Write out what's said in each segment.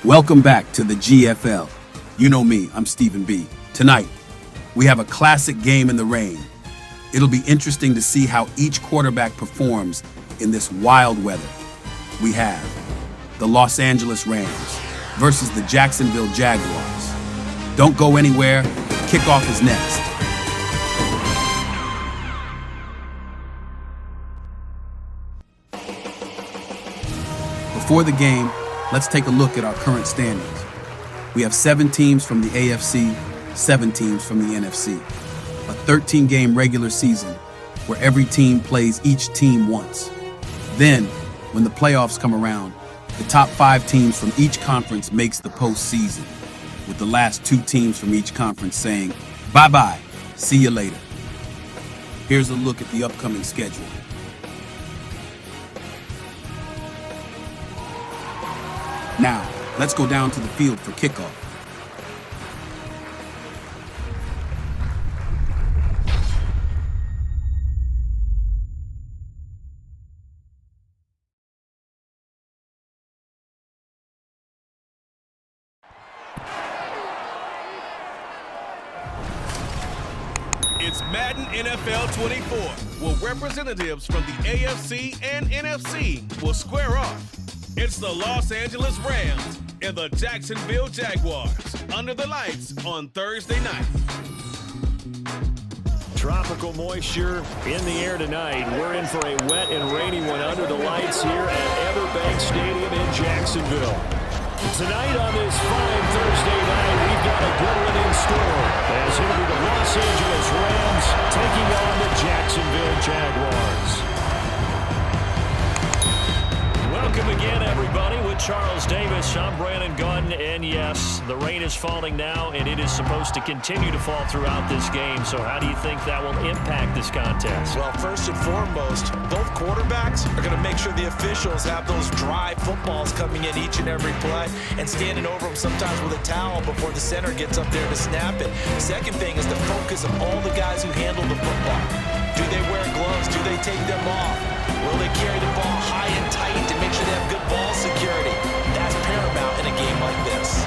Welcome back to the GFL. You know me, I'm Stephen B. Tonight, we have a classic game in the rain. It'll be interesting to see how each quarterback performs in this wild weather. We have the Los Angeles Rams versus the Jacksonville Jaguars. Don't go anywhere. Kickoff is next. Before the game, let's take a look at our current standings. We have 7 teams from the AFC, 7 teams from the NFC. A 13-game regular season where every team plays each team once. Then, when the playoffs come around, the top 5 teams from each conference makes the postseason, with the last 2 teams from each conference saying, bye-bye, see you later. Here's a look at the upcoming schedule. Now, let's go down to the field for kickoff. It's Madden NFL 24, where representatives from the AFC and NFC will square off. It's the Los Angeles Rams and the Jacksonville Jaguars under the lights on Thursday night. Tropical moisture in the air tonight. We're in for a wet and rainy one under the lights here at Everbank Stadium in Jacksonville. Tonight on this fine Thursday night, we've got a good one in store, as it'll be the Los Angeles Rams taking on the Jacksonville Jaguars. Welcome again, everybody, with Charles Davis. I'm Brandon Gunn, and yes, the rain is falling now, and it is supposed to continue to fall throughout this game. So how do you think that will impact this contest? Well, first and foremost, both quarterbacks are going to make sure the officials have those dry footballs coming in each and every play and standing over them sometimes with a towel before the center gets up there to snap it. Second thing is the focus of all the guys who handle the football. Do they wear gloves? Do they take them off? Will they carry the ball high and tight to make sure they have good ball security? That's paramount in a game like this.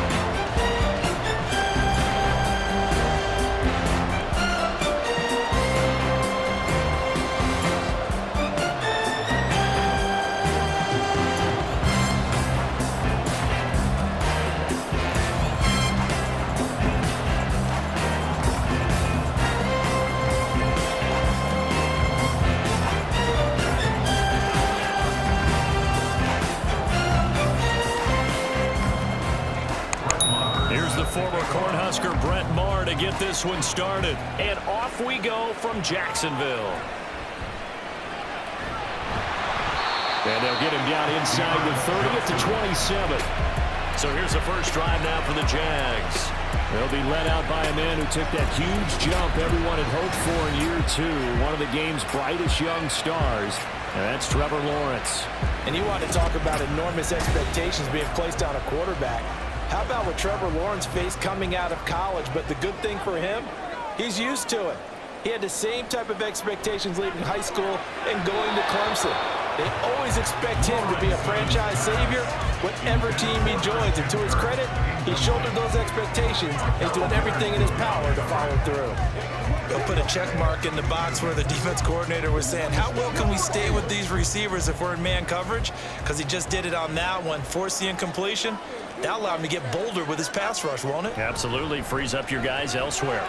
Former Cornhusker Brett Maher to get this one started. And off we go from Jacksonville. And they'll get him down inside the 30th to 27. So here's the first drive now for the Jags. They'll be led out by a man who took that huge jump everyone had hoped for in year 2. One of the game's brightest young stars. And that's Trevor Lawrence. And you want to talk about enormous expectations being placed on a quarterback. How about what Trevor Lawrence faced coming out of college? But the good thing for him, he's used to it. He had the same type of expectations leaving high school and going to Clemson. They always expect him to be a franchise savior, whatever team he joins. And to his credit, he shouldered those expectations and doing everything in his power to follow through. They'll put a check mark in the box where the defense coordinator was saying, how well can we stay with these receivers if we're in man coverage? Because he just did it on that one, forced the incompletion. That allowed him to get bolder with his pass rush, won't it? Absolutely. Frees up your guys elsewhere.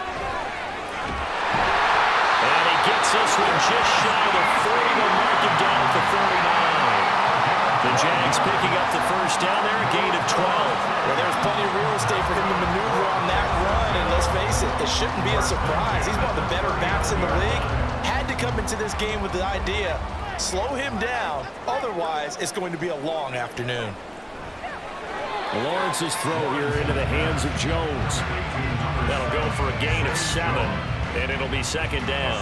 And he gets this one just shy of the 40. They'll mark him down at the 49. The Jags picking up the first down there, a gain of 12. Well, there's plenty of real estate for him to maneuver on that run. And let's face it, it shouldn't be a surprise. He's one of the better backs in the league. Had to come into this game with the idea, slow him down. Otherwise, it's going to be a long afternoon. Lawrence's throw here into the hands of Jones. That'll go for a gain of 7, and it'll be second down.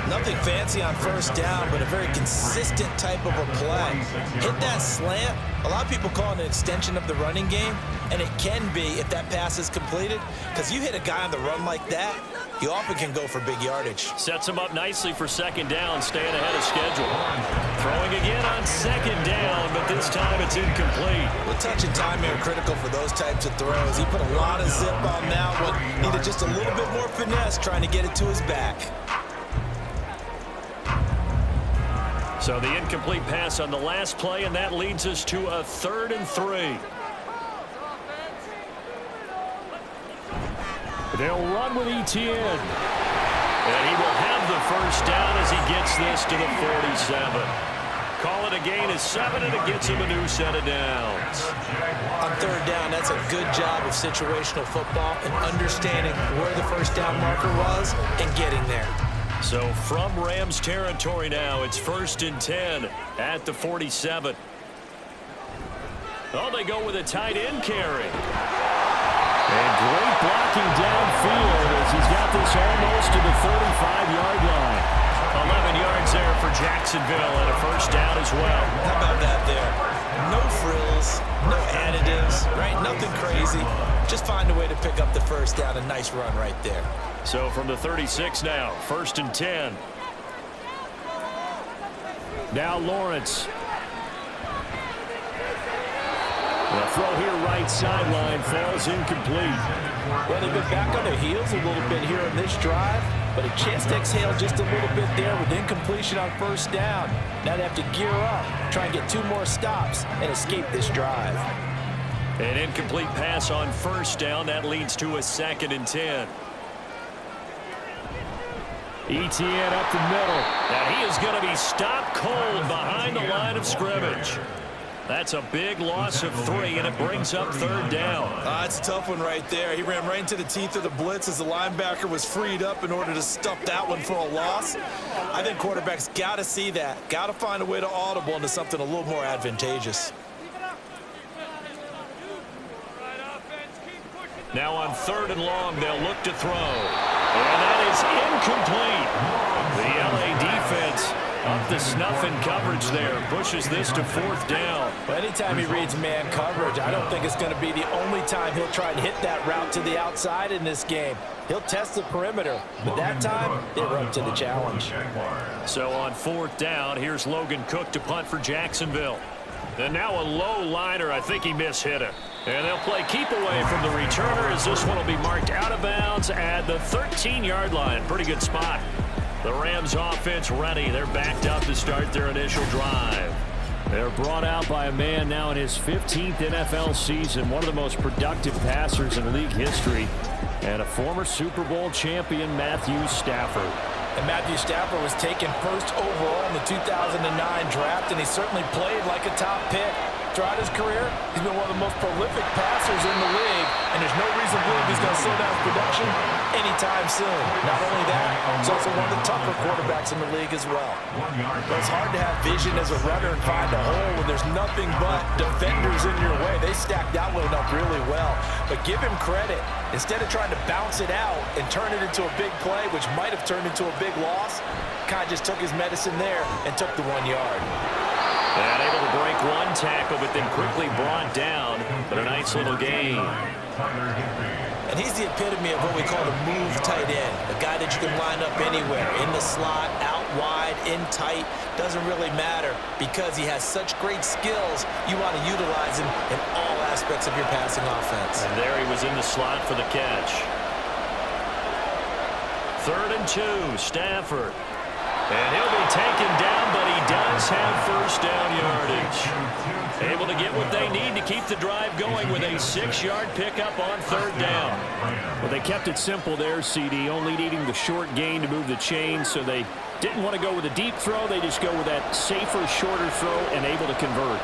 Nothing fancy on first down, but a very consistent type of a play. Hit that slant, A lot of people call it an extension of the running game, and it can be if that pass is completed, because you hit a guy on the run like that, you often can go for big yardage. Sets him up nicely for second down, staying ahead of schedule. Throwing again on second down, but this time it's incomplete. Well, touch and timing are critical for those types of throws. He put a lot of zip on that one. Needed just a little bit more finesse trying to get it to his back. So the incomplete pass on the last play, and that leads us to a 3rd and 3. They'll run with Etienne. And he will have the first down as he gets this to the 47. Call it a gain of 7, and it gets him a new set of downs. On 3rd down, that's a good job of situational football and understanding where the first down marker was and getting there. So from Rams territory now, it's 1st and 10 at the 47. Oh, they go with a tight end carry. And great blocking downfield as he's got this almost to the 35-yard line. 11 yards there for Jacksonville and a first down as well. How about that there? No frills, no additives, right? Nothing crazy. Just find a way to pick up the first down. A nice run right there. So from the 36 now, 1st and 10. Now Lawrence. The throw here right sideline falls incomplete. Well, they've been back on their heels a little bit here on this drive, but a chance to exhale just a little bit there with incompletion on first down. Now they have to gear up, try and get 2 more stops, and escape this drive. An incomplete pass on first down. That leads to a 2nd and 10. Etienne up the middle. Now he is going to be stopped cold behind the line of scrimmage. That's a big loss of 3, and it brings up 3rd down. That's a tough one right there. He ran right into the teeth of the blitz as the linebacker was freed up in order to stuff that one for a loss. I think quarterbacks got to see that. Got to find a way to audible into something a little more advantageous. Now on 3rd and long, they'll look to throw. And that is incomplete. The LA defense up the snuff in coverage there. Pushes this to 4th down. Well, anytime he reads man coverage, I don't think it's going to be the only time he'll try to hit that route to the outside in this game. He'll test the perimeter, but that time, they run to the challenge. So on 4th down, here's Logan Cook to punt for Jacksonville. And now a low liner. I think he mishit it. And they'll play keep away from the returner as this one will be marked out of bounds at the 13-yard line. Pretty good spot. The Rams offense ready. They're backed up to start their initial drive. They're brought out by a man now in his 15th NFL season, one of the most productive passers in league history, and a former Super Bowl champion, Matthew Stafford. And Matthew Stafford was taken 1st overall in the 2009 draft, and he certainly played like a top pick. Throughout his career, he's been one of the most prolific passers in the league, and there's no reason to believe he's going to slow down his production anytime soon. Not only that, he's also one of the tougher quarterbacks in the league as well. But it's hard to have vision as a runner and find a hole when there's nothing but defenders in your way. They stacked that one up really well. But give him credit. Instead of trying to bounce it out and turn it into a big play, which might have turned into a big loss, kind of just took his medicine there and took the 1 yard. And able to break one tackle, but then quickly brought down. But a nice little gain. And he's the epitome of what we call a move tight end. A guy that you can line up anywhere. In the slot, out wide, in tight. Doesn't really matter because he has such great skills. You want to utilize him in all aspects of your passing offense. And there he was in the slot for the catch. 3rd and 2, Stafford. And he'll be taken down, but he does have first down yardage. Able to get what they need to keep the drive going with a 6-yard pickup on 3rd down. Well, they kept it simple there, CD, only needing the short gain to move the chains, so they didn't want to go with a deep throw. They just go with that safer, shorter throw and able to convert.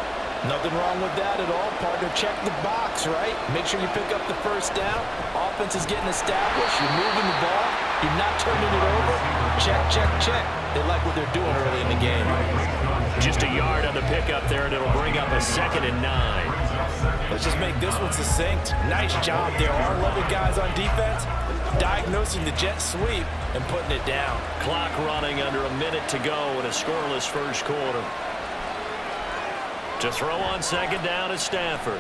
Nothing wrong with that at all, partner. Check the box, right? Make sure you pick up the first down. Offense is getting established. You're moving the ball. You're not turning it over. Check, check, check. They like what they're doing early in the game. Just a yard on the pickup there, and it'll bring up a 2nd and 9. Let's just make this one succinct. Nice job there. Our 11 guys on defense diagnosing the jet sweep and putting it down. Clock running under a minute to go in a scoreless first quarter. To throw on second down is Stafford.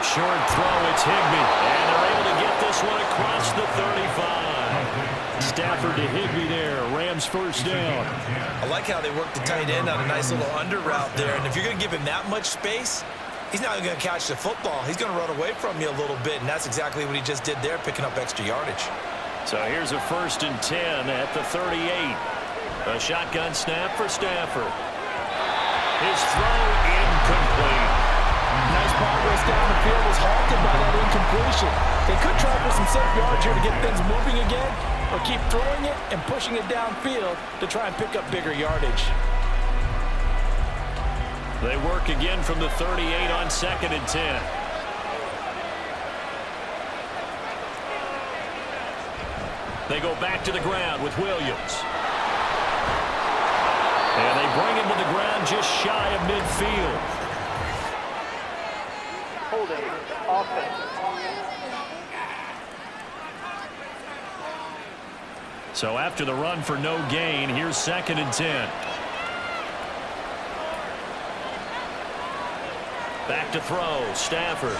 Short throw, it's Higbee. And they're able to get this one across the 35. Stafford to Higbee there. Rams first down. I like how they work the tight end on a nice little under route there. And if you're going to give him that much space, he's not even going to catch the football. He's going to run away from you a little bit, and that's exactly what he just did there, picking up extra yardage. So here's a 1st and 10 at the 38. A shotgun snap for Stafford. His throw incomplete. Nice progress down the field was halted by that incompletion. They could try for some safe yards here to get things moving again, or keep throwing it and pushing it downfield to try and pick up bigger yardage. They work again from the 38 on 2nd and 10. They go back to the ground with Williams. And they bring him to the ground just shy of midfield. Holding offense. So after the run for no gain, here's 2nd and 10. Back to throw, Stafford.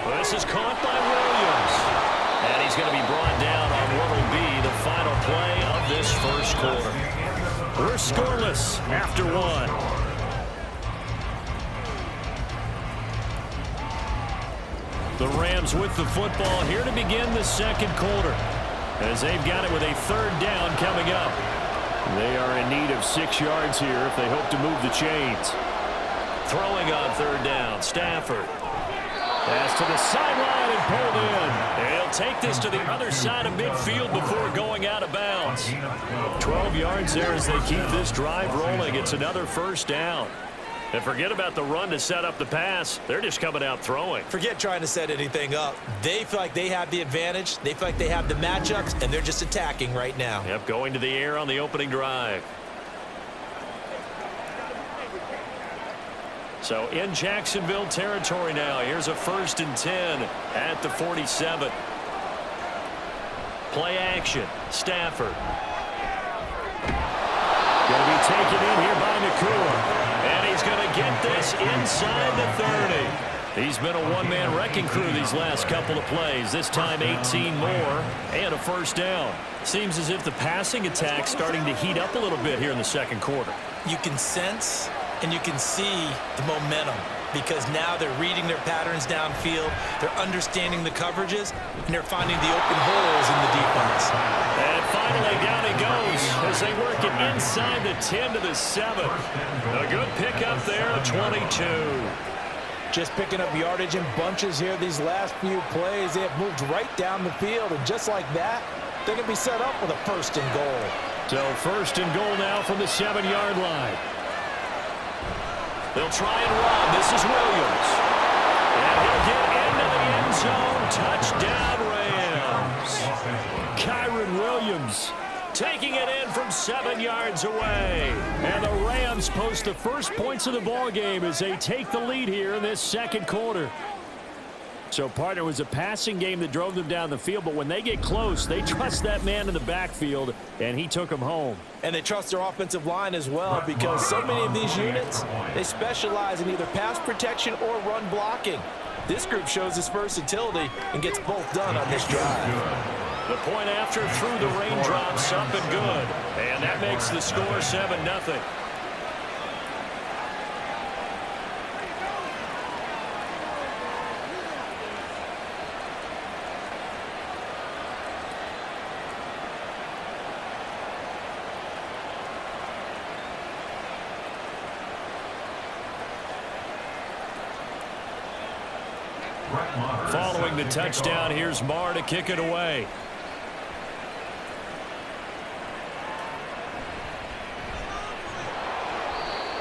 Well, this is caught by Williams. And he's going to be brought down on what will be the final play of this first quarter. We're scoreless after one. The Rams with the football here to begin the second quarter, as they've got it with a 3rd down coming up. They are in need of 6 yards here if they hope to move the chains. Throwing on 3rd down, Stafford. Pass to the sideline and pulled in. And he'll take this to the other side of midfield before going out of bounds. 12 yards there as they keep this drive rolling. It's another 1st down. And forget about the run to set up the pass. They're just coming out throwing. Forget trying to set anything up. They feel like they have the advantage. They feel like they have the matchups, and they're just attacking right now. Yep, going to the air on the opening drive. So in Jacksonville territory now. Here's a 1st and 10 at the 47. Play action. Stafford. Going to be taken in here by Nakua. And he's going to get this inside the 30. He's been a one-man wrecking crew these last couple of plays. This time 18 more and a 1st down. Seems as if the passing attack's starting to heat up a little bit here in the second quarter. You can sense and you can see the momentum, because now they're reading their patterns downfield, they're understanding the coverages, and they're finding the open holes in the defense. And finally down he goes as they work it inside the 10 to the 7. A good pickup there, 22. Just picking up yardage in bunches here these last few plays. They have moved right down the field, and just like that, they're going to be set up with a 1st and goal. So 1st and goal now from the 7-yard line. They'll try and run. This is Williams. And he'll get into the end zone. Touchdown, Rams. Kyron Williams taking it in from 7 yards away. And the Rams post the first points of the ball game as they take the lead here in this second quarter. So, partner, it was a passing game that drove them down the field, but when they get close, they trust that man in the backfield, and he took them home. And they trust their offensive line as well, because so many of these units, they specialize in either pass protection or run blocking. This group shows its versatility and gets both done on this drive. The point after through the raindrops, up and good. And that makes the score 7-0. Following the touchdown, here's Marr to kick it away.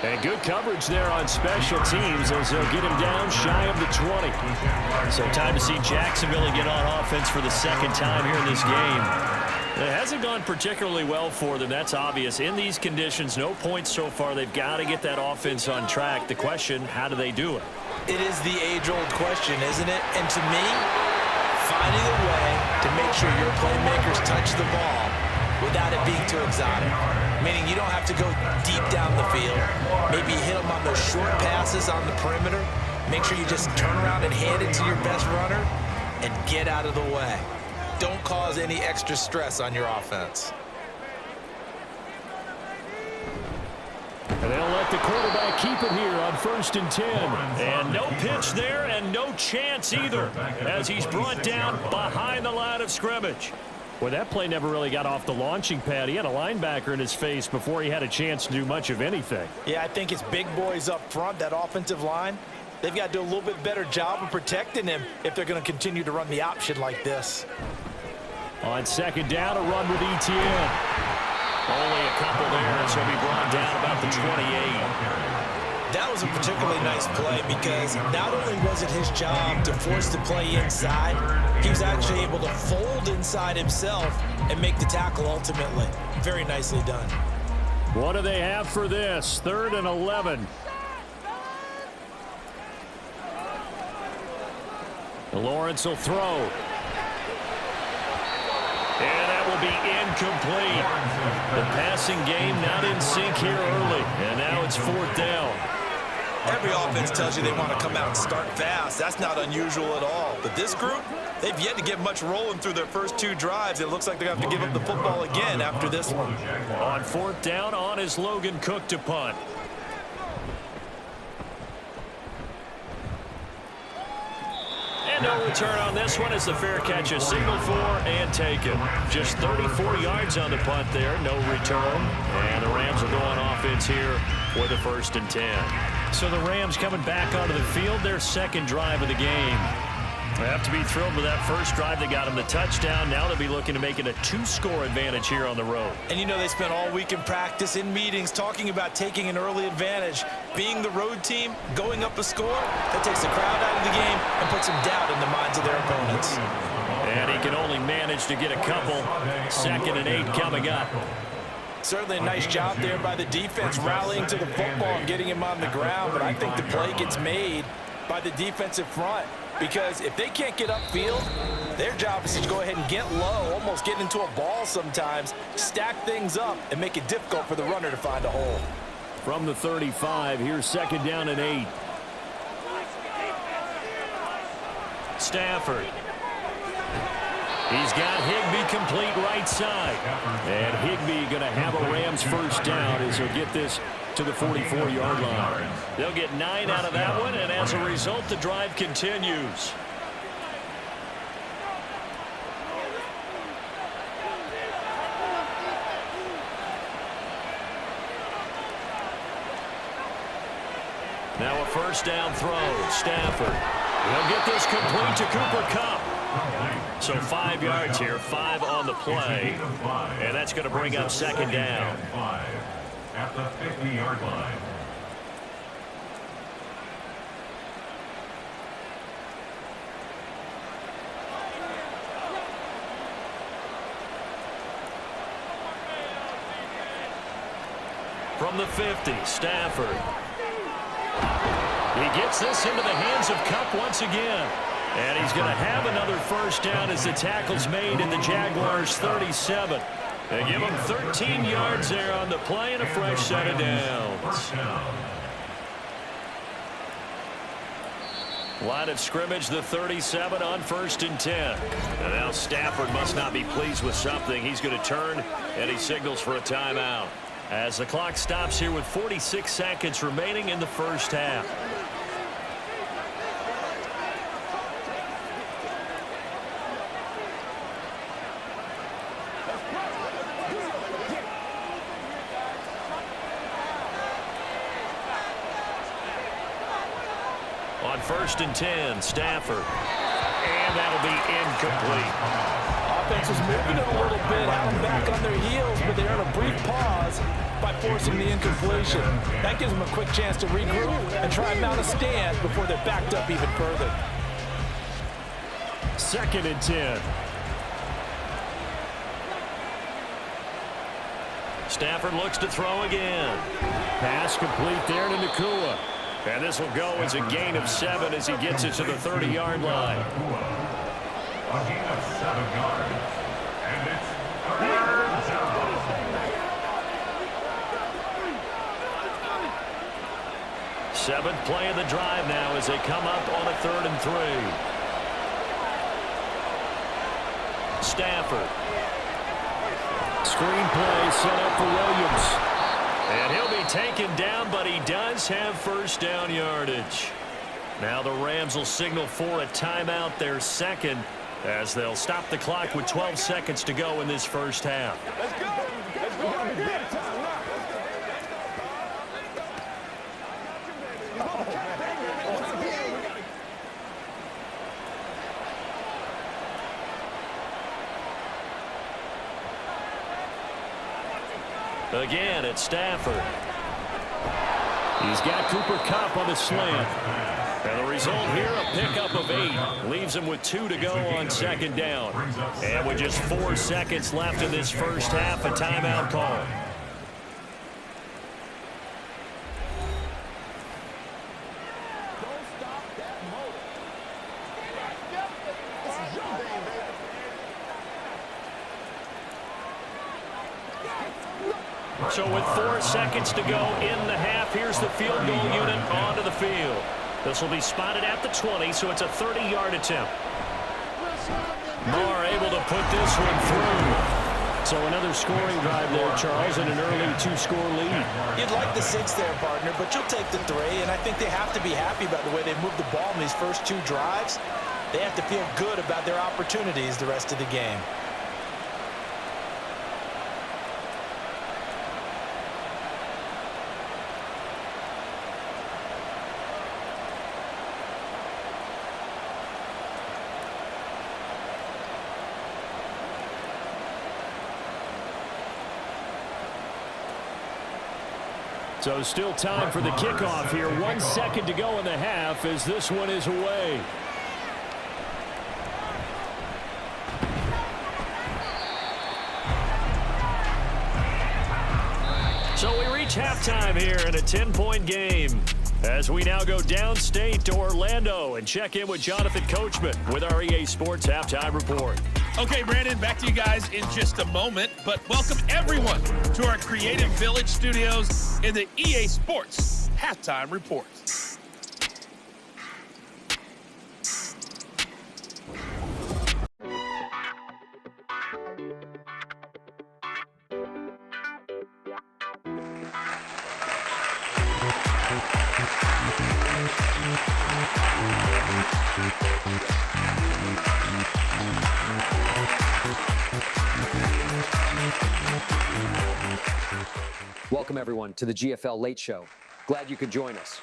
And good coverage there on special teams as they'll get him down shy of the 20. So time to see Jacksonville get on offense for the second time here in this game. It hasn't gone particularly well for them, that's obvious. In these conditions, no points so far. They've got to get that offense on track. The question, how do they do it? It is the age-old question, isn't it? And to me, finding a way to make sure your playmakers touch the ball without it being too exotic. meaning you don't have to go deep down the field. Maybe hit them on those short passes on the perimeter. Make sure you just turn around and hand it to your best runner and get out of the way. Don't cause any extra stress on your offense. And they'll let the quarterback keep it here on 1st and 10. And no pitch there and no chance either as he's brought down behind the line of scrimmage. Well, that play never really got off the launching pad. He had a linebacker in his face before he had a chance to do much of anything. Yeah, I think it's big boys up front, that offensive line. They've got to do a little bit better job of protecting him if they're going to continue to run the option like this. On 2nd down, a run with Etienne. Only a couple there, so he'll be brought down about the 28. That was a particularly nice play because not only was it his job to force the play inside, he was actually able to fold inside himself and make the tackle ultimately. Very nicely done. What do they have for this? 3rd and 11. Lawrence will throw. And that will be incomplete. The passing game not in sync here early. And now it's 4th down. Every offense tells you they want to come out and start fast. That's not unusual at all. But this group, they've yet to get much rolling through their first 2 drives. It looks like they're going to have to give up the football again after this one. On 4th down, on is Logan Cook to punt. And no return on this one as the fair catch is signaled for and taken. Just 34 yards on the punt there, no return. And the Rams are going offense here for the 1st and 10. So the Rams coming back onto the field, their 2nd drive of the game. They have to be thrilled with that first drive. They got him the touchdown. Now they'll be looking to make it a 2-score advantage here on the road. And you know they spent all week in practice, in meetings, talking about taking an early advantage. Being the road team, going up a score, that takes the crowd out of the game and puts some doubt in the minds of their opponents. And he can only manage to get a couple. 2nd and 8 coming up. Certainly a nice job there by the defense rallying to the football and getting him on the ground, but I think the play gets made by the defensive front. Because if they can't get upfield, their job is to go ahead and get low, almost get into a ball sometimes, stack things up, and make it difficult for the runner to find a hole. From the 35, here's 2nd down and 8. Stafford. He's got Higbee complete right side. And Higbee going to have a Rams first down as he'll get this to the 44-yard line. They'll get 9 out of that one, and as a result, the drive continues. Now a first down throw. Stafford. He'll get this complete to Cooper Kupp. So 5 yards here, 5 on the play. And that's going to bring up 2nd down. At the 50-yard line. From the 50, Stafford. He gets this into the hands of Kupp once again. And he's going to have another first down as the tackle's made in the Jaguars' 37. They give him 13 yards there on the play and a fresh set of downs. Line of scrimmage, the 37 on 1st and 10. And now Stafford must not be pleased with something. He's going to turn, and he signals for a timeout. As the clock stops here with 46 seconds remaining in the first half. On 1st and 10, Stafford. And that'll be incomplete. Offense is moving it a little bit, out and back on their heels, but they earn a brief pause by forcing the incompletion. That gives them a quick chance to regroup and try and mount a stand before they're backed up even further. 2nd and 10. Stafford looks to throw again. Pass complete there to Nakua. And this will go as a gain of 7 as he gets it to the 30-yard line. A gain of 7 yards. And it's 3rd down. Seventh play of the drive now as they come up on a 3rd and 3. Stafford. Screen play set up for Williams. And he'll be taken down, but he does have first down yardage. Now the Rams will signal for a timeout, their second, as they'll stop the clock with 12 seconds to go in this first half. Let's go. Let's go. Again, it's Stafford. He's got Cooper Kupp on the slant. And the result here, a pickup of 8. Leaves him with 2 to go on 2nd down. And with just 4 seconds left in this first half, a timeout call. So with 4 seconds to go in the half, here's the field goal unit onto the field. This will be spotted at the 20, so it's a 30-yard attempt. Moore able to put this one through. So another scoring drive there, Charles, and an early 2-score lead. You'd like the 6 there, partner, but you'll take the 3, and I think they have to be happy about the way they moved the ball in these first 2 drives. They have to feel good about their opportunities the rest of the game. So still time for the kickoff here. 1 second to go in the half as this one is away. So we reach halftime here in a 10-point game as we now go downstate to Orlando and check in with Jonathan Coachman with our EA Sports Halftime Report. Okay, Brandon, back to you guys in just a moment, but welcome everyone to our Creative Village studios in the EA Sports Halftime Report. Welcome, everyone, to the GFL Late Show. Glad you could join us.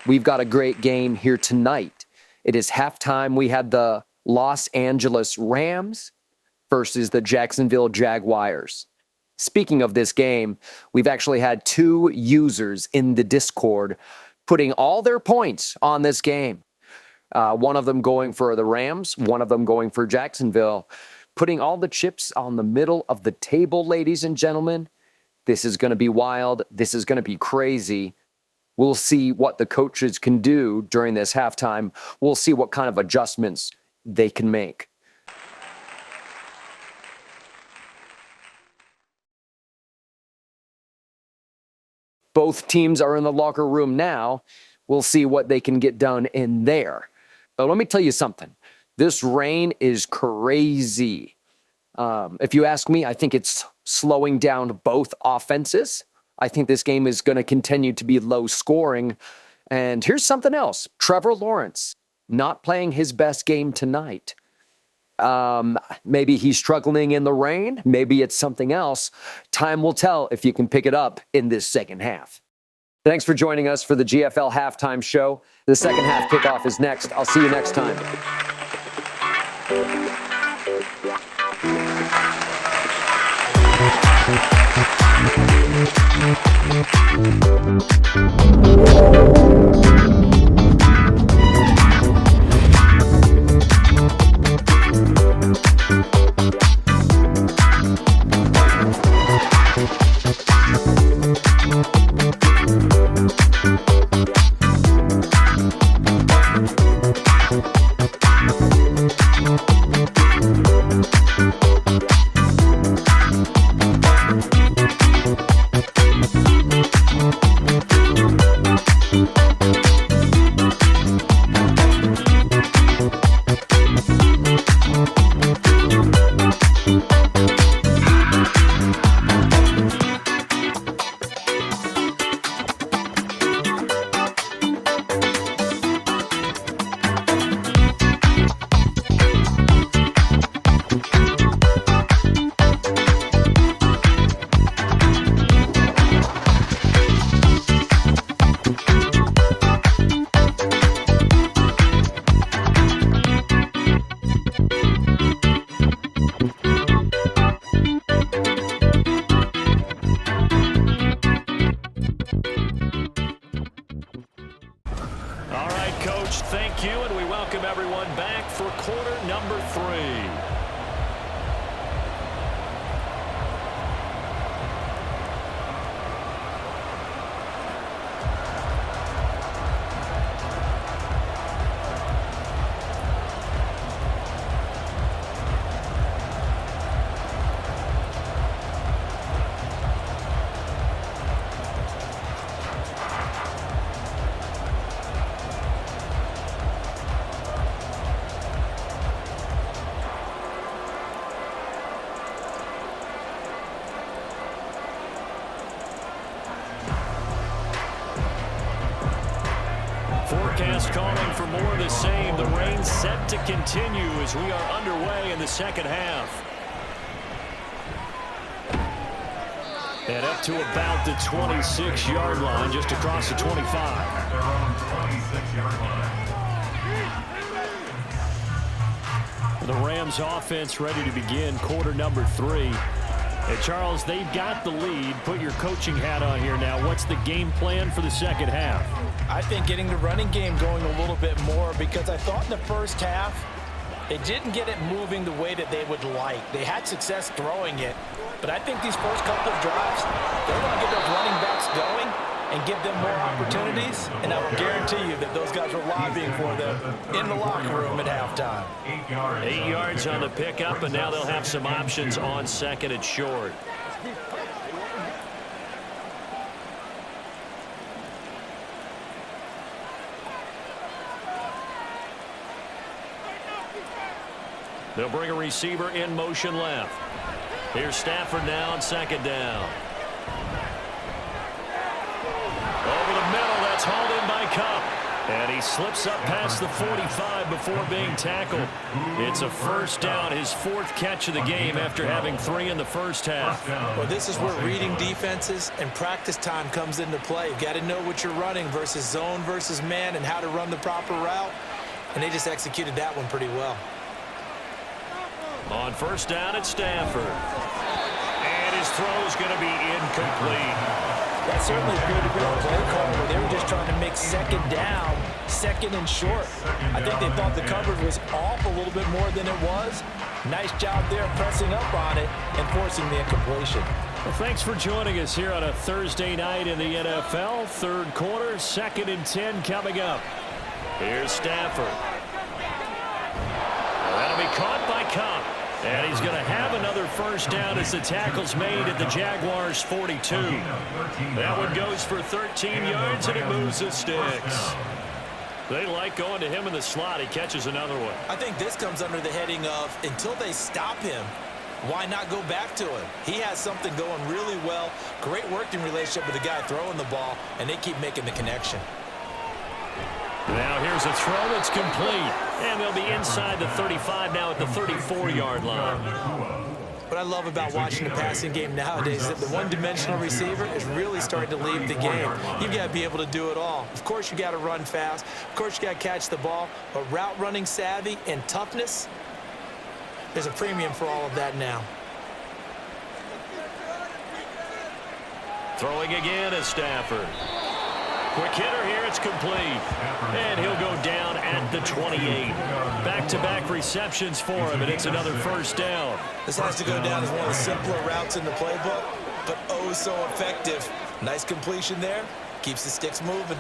We've got a great game here tonight. It is halftime. We had the Los Angeles Rams versus the Jacksonville Jaguars. Speaking of this game, we've actually had 2 users in the Discord putting all their points on this game. One of them going for the Rams, one of them going for Jacksonville. Putting all the chips on the middle of the table, ladies and gentlemen. This is going to be wild. This is going to be crazy. We'll see what the coaches can do during this halftime. We'll see what kind of adjustments they can make. Both teams are in the locker room now. We'll see what they can get done in there. But let me tell you something. This rain is crazy. If you ask me, I think it's slowing down both offenses. I think this game is going to continue to be low scoring. And here's something else. Trevor Lawrence not playing his best game tonight. Maybe he's struggling in the rain. Maybe it's something else. Time will tell if you can pick it up in this second half. Thanks for joining us for the GFL Halftime Show. The second half kickoff is next. I'll see you next time. We'll be right back. All right, Coach, thank you, and we welcome everyone back for quarter number 3. Forecast calling for more of the same. The rain set to continue as we are underway in the second half. And up to about the 26-yard line, just across the 25. At their own 26-yard line. The Rams offense ready to begin quarter number 3. And Charles, they've got the lead. Put your coaching hat on here now. What's the game plan for the second half? I think getting the running game going a little bit more, because I thought in the first half they didn't get it moving the way that they would like. They had success throwing it, but I think these first couple of drives, they want to get those running backs going and give them more opportunities, and I will guarantee you that those guys were lobbying for them in the locker room at halftime. 8 yards on the pickup, and now they'll have some options on second and short. They'll bring a receiver in motion left. Here's Stafford now on second down. Over the middle, that's hauled in by Cup. And he slips up past the 45 before being tackled. It's a first down, his 4th catch of the game after having 3 in the first half. Well, this is where reading defenses and practice time comes into play. You've got to know what you're running versus zone versus man and how to run the proper route. And they just executed that one pretty well. On first down, it's Stafford. And his throw is going to be incomplete. That certainly appeared to be a play call where they were just trying to make second down, second and short. I think they thought the coverage was off a little bit more than it was. Nice job there pressing up on it and forcing the incompletion. Well, thanks for joining us here on a Thursday night in the NFL. Third quarter, 2nd and 10 coming up. Here's Stafford. That'll be caught by Cup. And he's going to have another first down as the tackle's made at the Jaguars 42. That one goes for 13 yards, and it moves the sticks. They like going to him in the slot. He catches another one. I think this comes under the heading of, until they stop him, why not go back to him? He has something going really well. Great working relationship with the guy throwing the ball, and they keep making the connection. Now here's a throw that's complete. And they'll be inside the 35 now at the 34-yard line. What I love about watching the passing game nowadays is that the one-dimensional receiver is really starting to leave the game. You've got to be able to do it all. Of course, you got to run fast. Of course, you got to catch the ball. But route running savvy and toughness, there's a premium for all of that now. Throwing again is Stafford. Quick hitter here, it's complete. And he'll go down at the 28. Back-to-back receptions for him, and it's another first down. This has to go down as one of the simpler routes in the playbook, but oh so effective. Nice completion there. Keeps the sticks moving.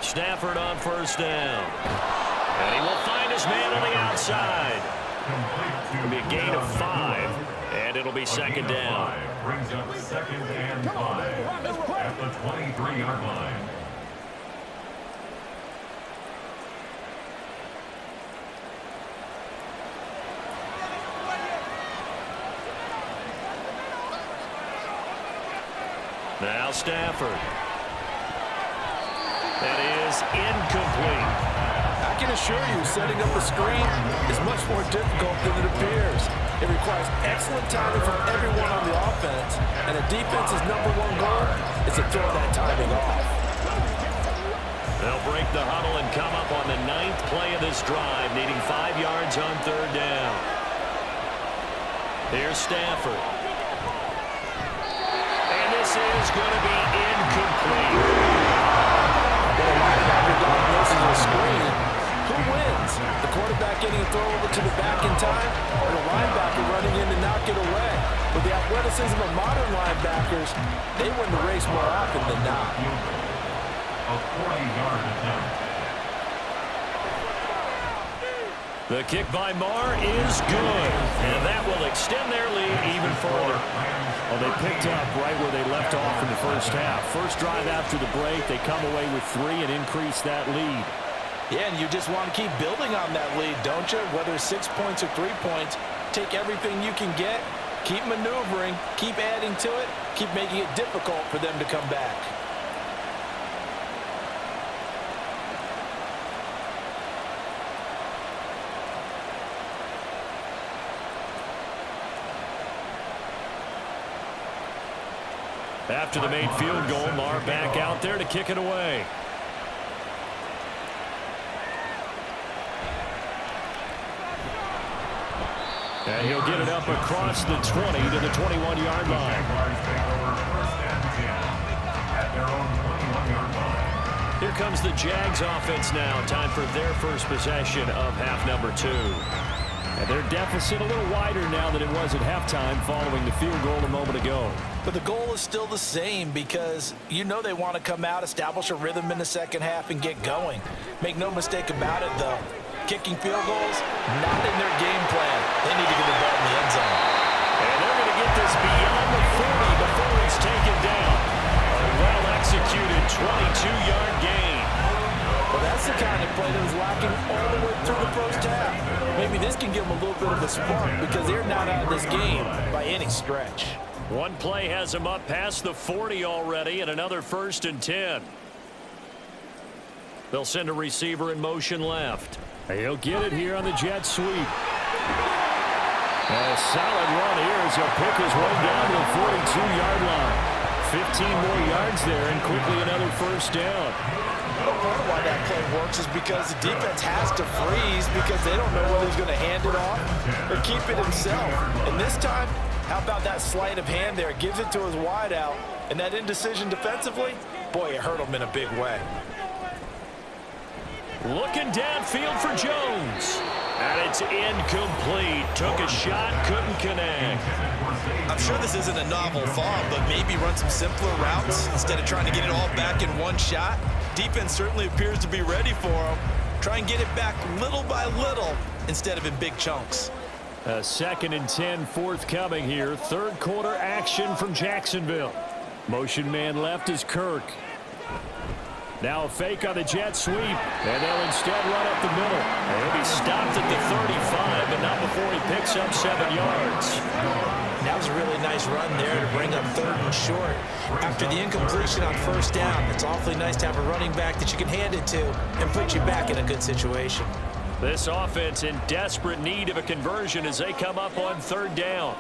Stafford on first down. And he will find his man on the outside. It'll be a gain of 5. And it'll be second down. Brings up 2nd and 5 at the 23-yard line. Now Stafford. That is incomplete. I can assure you, setting up a screen is much more difficult than it appears. It requires excellent timing from everyone on the offense, and a defense's #1 goal is to throw that timing off. They'll break the huddle and come up on the 9th play of this drive, needing 5 yards on third down. Here's Stafford. And this is going to be incomplete. This is a screen. Who wins? The quarterback getting a throw over to the back in time, or the linebacker running in to knock it away? With the athleticism of modern linebackers, they win the race more often than not. A 40-yard attempt. The kick by Marr is good, and that will extend their lead even further. Well, they picked up right where they left off in the first half. First drive after the break, they come away with 3 and increase that lead. Yeah, and you just want to keep building on that lead, don't you? Whether it's 6 points or 3 points, take everything you can get, keep maneuvering, keep adding to it, keep making it difficult for them to come back. After the made field goal, Marr back out there to kick it away. And he'll get it up across the 20 to the 21-yard line. Here comes the Jags offense now. Time for their first possession of half number 2. And their deficit a little wider now than it was at halftime following the field goal a moment ago. But the goal is still the same because you know they want to come out, establish a rhythm in the second half, and get going. Make no mistake about it, though. Kicking field goals, not in their game plan. They need to get the ball in the end zone. And they're going to get this beyond the 40 before it's taken down. A well-executed 22-yard gain. Well, that's the kind of play that was lacking all the way through the first half. Maybe this can give them a little bit of a spark because they're not out of this game by any stretch. One play has them up past the 40 already, and another 1st and 10. They'll send a receiver in motion left. He'll get it here on the jet sweep. A solid run here as he'll pick his way down to the 42-yard line. 15 more yards there and quickly another 1st down. Part of why that play works is because the defense has to freeze because they don't know whether he's going to hand it off or keep it himself. And this time, how about that sleight of hand there? Gives it to his wideout. And that indecision defensively, boy, it hurt him in a big way. Looking downfield for Jones. And it's incomplete. Took a shot, couldn't connect. I'm sure this isn't a novel thought, but maybe run some simpler routes instead of trying to get it all back in one shot. Defense certainly appears to be ready for him. Try and get it back little by little instead of in big chunks. A 2nd and 10 forthcoming here. 3rd quarter action from Jacksonville. Motion man left is Kirk. Now a fake on the jet sweep, and they'll instead run up the middle. And he'll be stopped at the 35, but not before he picks up 7 yards. That was a really nice run there to bring up 3rd and short. After the incompletion on 1st down, it's awfully nice to have a running back that you can hand it to and put you back in a good situation. This offense in desperate need of a conversion as they come up on 3rd down.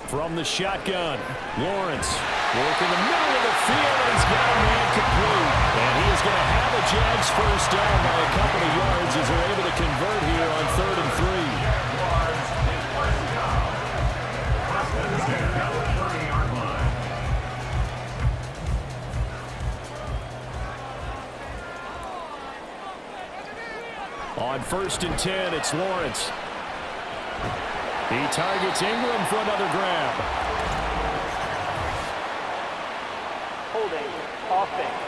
From the shotgun, Lawrence working the middle of the field, and he's got a man complete. And he is going to have a Jags 1st down by a couple of yards as they're able to convert here on 3rd and 3. On 1st and 10, it's Lawrence. He targets Ingram for another grab. Holding. Offense.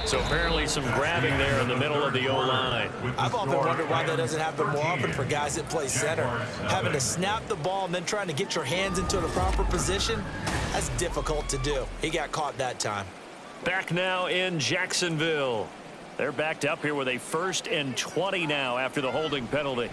So apparently some grabbing there in the middle of the O-line. I've often wondered why that doesn't happen more often for guys that play center. Having to snap the ball and then trying to get your hands into the proper position, that's difficult to do. He got caught that time. Back now in Jacksonville. They're backed up here with a 1st and 20 now after the holding penalty.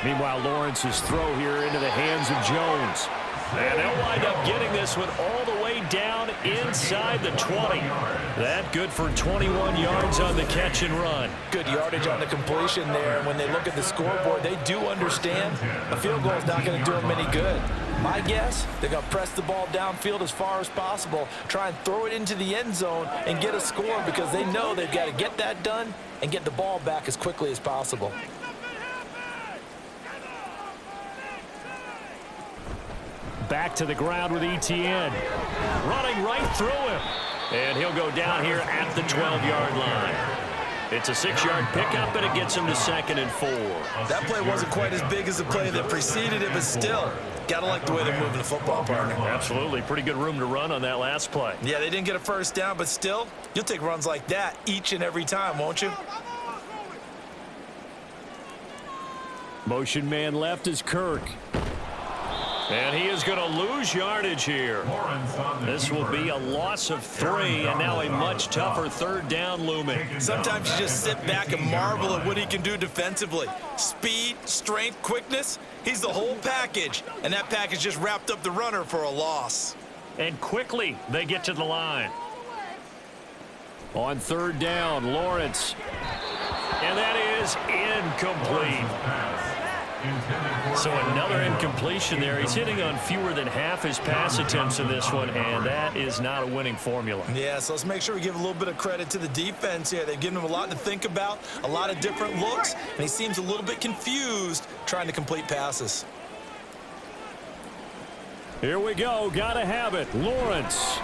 Meanwhile, Lawrence's throw here into the hands of Jones. And they'll wind up getting this one all the way down inside the 20. That good for 21 yards on the catch and run. Good yardage on the completion there. And when they look at the scoreboard, they do understand a field goal is not going to do them any good. My guess, they're going to press the ball downfield as far as possible, try and throw it into the end zone and get a score because they know they've got to get that done and get the ball back as quickly as possible. Back to the ground with Etienne. Running right through him. And he'll go down here at the 12-yard line. It's a 6-yard pickup, and it gets him to 2nd and 4. That play wasn't quite as big as the play that preceded it, but still, got to like the way they're moving the football, partner. Absolutely. Pretty good room to run on that last play. Yeah, they didn't get a first down, but still, you'll take runs like that each and every time, won't you? Motion man left is Kirk. And he is going to lose yardage here. This will be a loss of 3, and now a much tougher 3rd down looming. Sometimes you just sit back and marvel at what he can do defensively. Speed, strength, quickness, he's the whole package. And that package just wrapped up the runner for a loss. And quickly they get to the line. On 3rd down, Lawrence. And that is incomplete. So another incompletion there. He's hitting on fewer than half his pass attempts in this one, and that is not a winning formula. Yeah, so let's make sure we give a little bit of credit to the defense here. They've given him a lot to think about, a lot of different looks, and he seems a little bit confused trying to complete passes. Here we go. Gotta have it. Lawrence.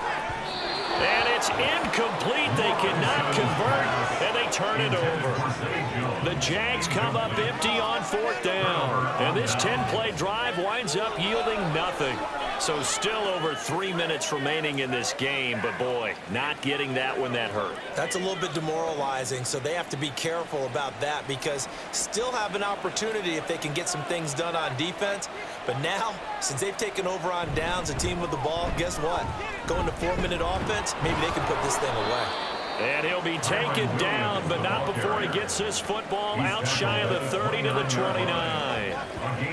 And it's incomplete. They cannot convert, and they turn it over. The Jags come up empty on 4th down. And this 10-play drive winds up yielding nothing. So still over 3 minutes remaining in this game. But, boy, not getting that when that hurt. That's a little bit demoralizing, so they have to be careful about that because still have an opportunity if they can get some things done on defense. But now, since they've taken over on downs, a team with the ball, guess what? Going to 4-minute offense, maybe they can put this thing away. And he'll be taken down, but not before he gets this football out shy of the 30 to the 29.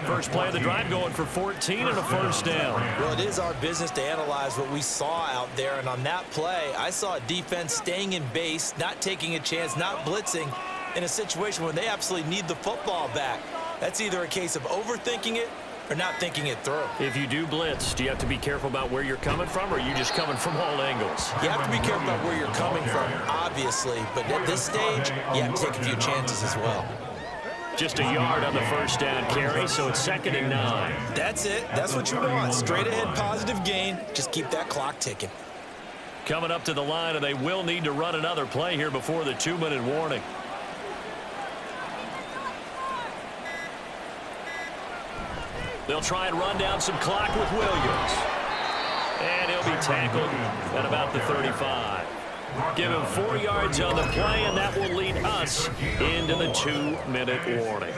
First play of the drive going for 14 and a first down. Well, it is our business to analyze what we saw out there, and on that play, I saw a defense staying in base, not taking a chance, not blitzing, in a situation where they absolutely need the football back. That's either a case of overthinking it or not thinking it through. If you do blitz, do you have to be careful about where you're coming from, or are you just coming from all angles? You have to be careful about where you're coming from, obviously, but at this stage, you have to take a few chances as well. Just a yard on the first down carry, so it's 2nd and 9. That's it. That's what you want. Straight ahead, positive gain. Just keep that clock ticking. Coming up to the line, and they will need to run another play here before the 2-minute warning. They'll try and run down some clock with Williams. And he'll be tackled at about the 35. Give him 4 yards on the play, and that will lead us into the 2-minute warning.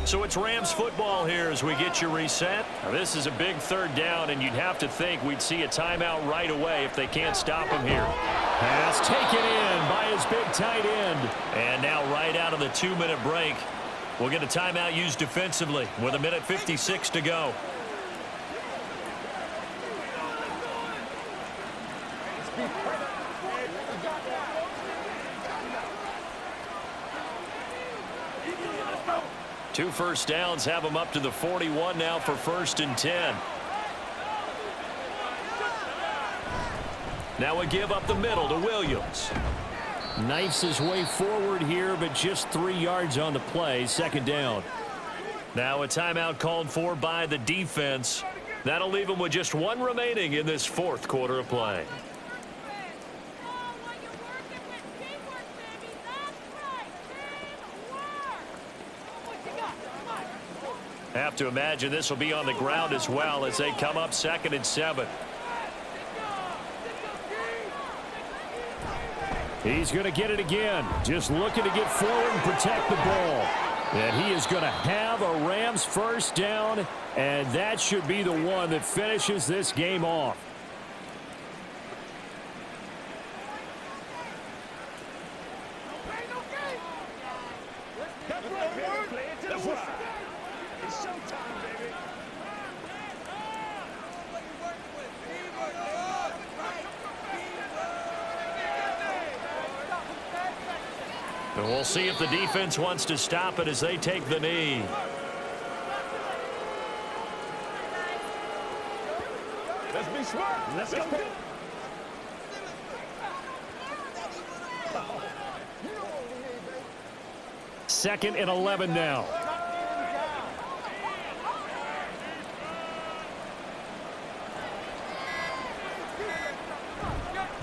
So it's Rams football here as we get you reset. Now, this is a big 3rd down, and you'd have to think we'd see a timeout right away if they can't stop him here. Pass taken in by his big tight end. And now right out of the 2-minute break, we'll get a timeout used defensively with 1:56 to go. Two first downs have them up to the 41 now for 1st and 10. Now a give up the middle to Williams. Knifes his way forward here, but just 3 yards on the play. 2nd down. Now a timeout called for by the defense. That'll leave him with just 1 remaining in this 4th quarter of play. Have to imagine this will be on the ground as well as they come up 2nd and 7. He's going to get it again. Just looking to get forward and protect the ball. And he is going to have a Rams first down, and that should be the one that finishes this game off. And we'll see if the defense wants to stop it as they take the knee. Let's be smart. Let's go. 2nd and 11 now.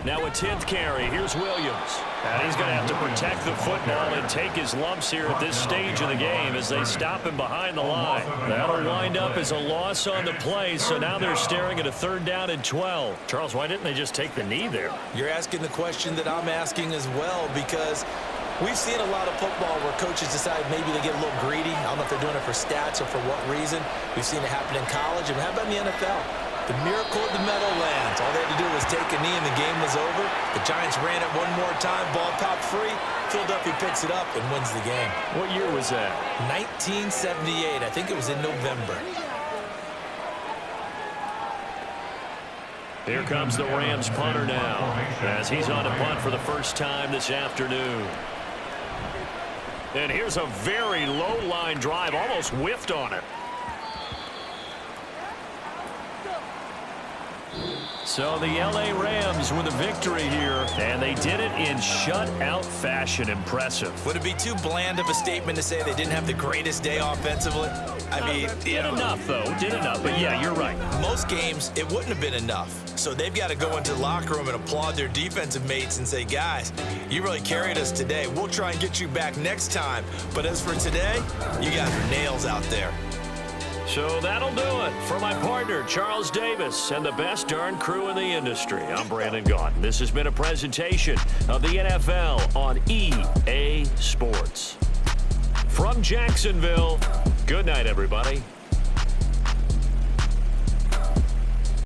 Now a 10th carry. Here's Williams. And he's going to have to protect the football and take his lumps here at this stage of the game as they stop him behind the line. That'll wind up as a loss on the play, so now they're staring at a 3rd down and 12. Charles, why didn't they just take the knee there? You're asking the question that I'm asking as well, because we've seen a lot of football where coaches decide maybe they get a little greedy. I don't know if they're doing it for stats or for what reason. We've seen it happen in college. And how about in the NFL? The miracle of the Meadowlands. All they had to do was take a knee and the game was over. The Giants ran it one more time. Ball popped free. Philadelphia picks it up and wins the game. What year was that? 1978. I think it was in November. Here comes the Rams punter now as he's on a punt for the first time this afternoon. And here's a very low line drive, almost whiffed on it. So the LA Rams with a victory here, and they did it in shutout fashion. Impressive. Would it be too bland of a statement to say they didn't have the greatest day offensively? I mean, did enough, though. Did enough. But, yeah, you're right. Most games, it wouldn't have been enough. So they've got to go into the locker room and applaud their defensive mates and say, guys, you really carried us today. We'll try and get you back next time. But as for today, you guys are nails out there. So that'll do it for my partner, Charles Davis, and the best darn crew in the industry. I'm Brandon Gaudin. This has been a presentation of the NFL on EA Sports. From Jacksonville, good night, everybody.